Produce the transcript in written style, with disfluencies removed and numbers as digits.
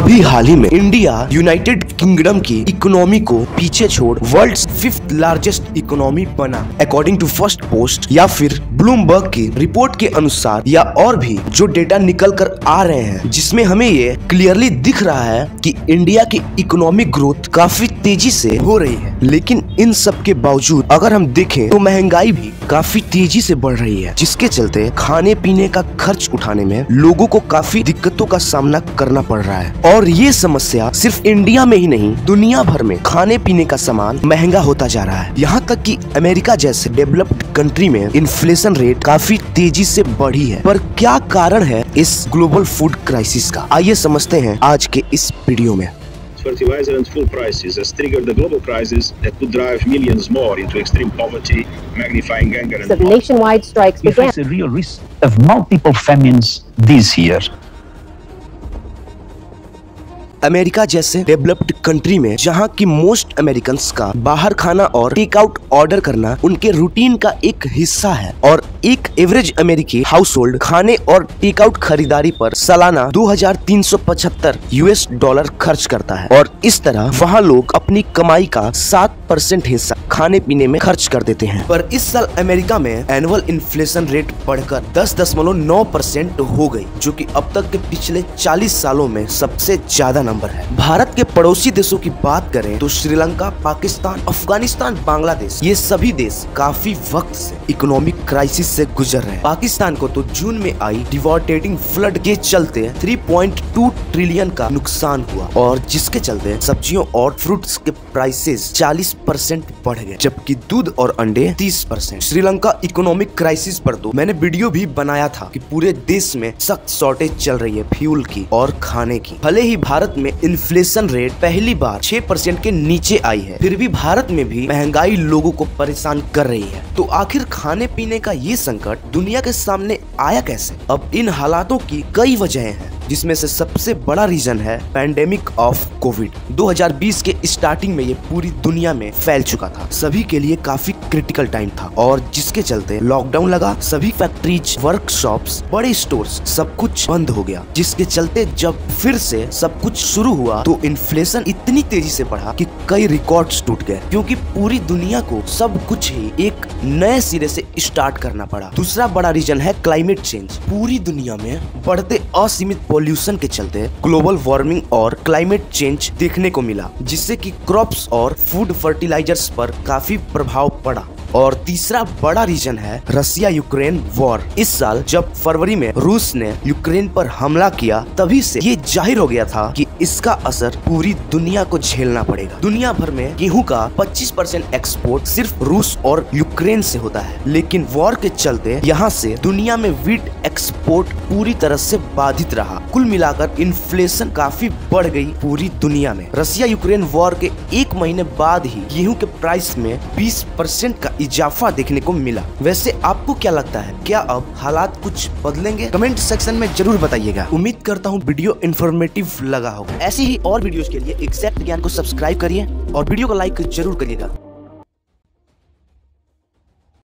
अभी हाल ही में India United kingdom की इकोनॉमी को पीछे छोड़ वर्ल्ड्स 5th लार्जेस्ट इकोनॉमी बना, अकॉर्डिंग टू फर्स्ट पोस्ट या फिर ब्लूमबर्ग की रिपोर्ट के अनुसार, या और भी जो डेटा निकल कर आ रहे हैं, जिसमें हमें ये क्लियरली दिख रहा है कि इंडिया की इकोनॉमिक ग्रोथ काफी तेजी से हो रही है। लेकिन इन सब के बावजूद अगर हम देखें तो महंगाई भी काफी तेजी से बढ़ रही है, जिसके चलते खाने पीने का खर्च उठाने में लोगों को काफी दिक्कतों का सामना करना पड़ रहा है। और ये समस्या सिर्फ इंडिया में ही नहीं, दुनिया भर में खाने पीने का सामान महंगा होता जा रहा है। यहाँ तक कि अमेरिका जैसे डेवलप्ड कंट्री में इन्फ्लेशन रेट काफी तेजी से बढ़ी है। पर क्या कारण है इस ग्लोबल फूड क्राइसिस का, आइए समझते हैं आज के इस वीडियो में। Fertilizer and food prices has triggered the global crisis that could drive millions more into extreme poverty, magnifying anger and the nationwide strikes began. We face a real risk of multiple famines this year. America जैसे developed country में जहाँ की most Americans का बाहर खाना और take out order करना उनके रूटीन का एक हिस्सा है, और एक एवरेज अमेरिकी हाउस होल्ड खाने और टेक आउट खरीदारी पर सालाना $2375 खर्च करता है। और इस तरह वहाँ लोग अपनी कमाई का 7% हिस्सा खाने पीने में खर्च कर देते हैं। पर इस साल अमेरिका में एनुअल इन्फ्लेशन रेट बढ़कर 10.9% हो गई, जो कि अब तक के पिछले 40 सालों में सबसे ज्यादा नंबर है। भारत के पड़ोसी देशों की बात करें तो श्रीलंका, पाकिस्तान, अफगानिस्तान, बांग्लादेश, ये सभी देश काफी वक्त से इकोनॉमिक क्राइसिस से गुजर रहे हैं। पाकिस्तान को तो जून में आई डिवास्टेटिंग फ्लड के चलते 3.2 ट्रिलियन का नुकसान हुआ, और जिसके चलते सब्जियों और फ्रूट्स के प्राइसेस 40% बढ़ गए, जबकि दूध और अंडे 30%। श्रीलंका इकोनॉमिक क्राइसिस पर तो मैंने वीडियो भी बनाया था कि पूरे देश में सख्त शॉर्टेज चल रही है फ्यूल की और खाने की। भले ही भारत में इन्फ्लेशन रेट पहली बार 6% के नीचे आई है, फिर भी भारत में भी महंगाई लोगों को परेशान कर रही है। तो आखिर खाने पीने का ये संकट दुनिया के सामने आया कैसे? अब इन हालातों की कई वजहें हैं, जिसमें से सबसे बड़ा रीजन है पैंडेमिक ऑफ कोविड। 2020 के स्टार्टिंग में ये पूरी दुनिया में फैल चुका था, सभी के लिए काफी क्रिटिकल टाइम था, और जिसके चलते लॉकडाउन लगा, सभी फैक्ट्रीज, वर्कशॉप्स, बड़े स्टोर्स सब कुछ बंद हो गया। जिसके चलते जब फिर से सब कुछ शुरू हुआ तो इन्फ्लेशन इतनी तेजी से बढ़ा कि कई रिकॉर्ड्स टूट गए, क्योंकि पूरी दुनिया को सब कुछ ही एक नए सिरे से स्टार्ट करना पड़ा। दूसरा बड़ा रीजन है क्लाइमेट चेंज। पूरी दुनिया में बढ़ते असीमित पॉल्यूशन के चलते ग्लोबल वार्मिंग और क्लाइमेट चेंज देखने को मिला, जिससे कि क्रॉप्स और फूड फर्टिलाइजर्स पर काफी प्रभाव पड़ा। और तीसरा बड़ा रीजन है रसिया यूक्रेन वॉर। इस साल जब फरवरी में रूस ने यूक्रेन पर हमला किया, तभी से ये जाहिर हो गया था कि इसका असर पूरी दुनिया को झेलना पड़ेगा। दुनिया भर में गेहूं का 25% एक्सपोर्ट सिर्फ रूस और यूक्रेन से होता है, लेकिन वॉर के चलते यहाँ से दुनिया में व्हीट एक्सपोर्ट पूरी तरह से बाधित रहा। कुल मिलाकर इन्फ्लेशन काफी बढ़ गई पूरी दुनिया में। रसिया यूक्रेन वॉर के 1 महीने बाद ही गेहूं के प्राइस में 20% का इजाफा देखने को मिला। वैसे आपको क्या लगता है, क्या अब हालात कुछ बदलेंगे? कमेंट सेक्शन में जरूर बताइएगा। उम्मीद करता हूँ वीडियो इन्फॉर्मेटिव लगा होगा। ऐसी ही और वीडियोस के लिए एग्जैक्ट ज्ञान को सब्सक्राइब करिए और वीडियो को लाइक जरूर करिएगा।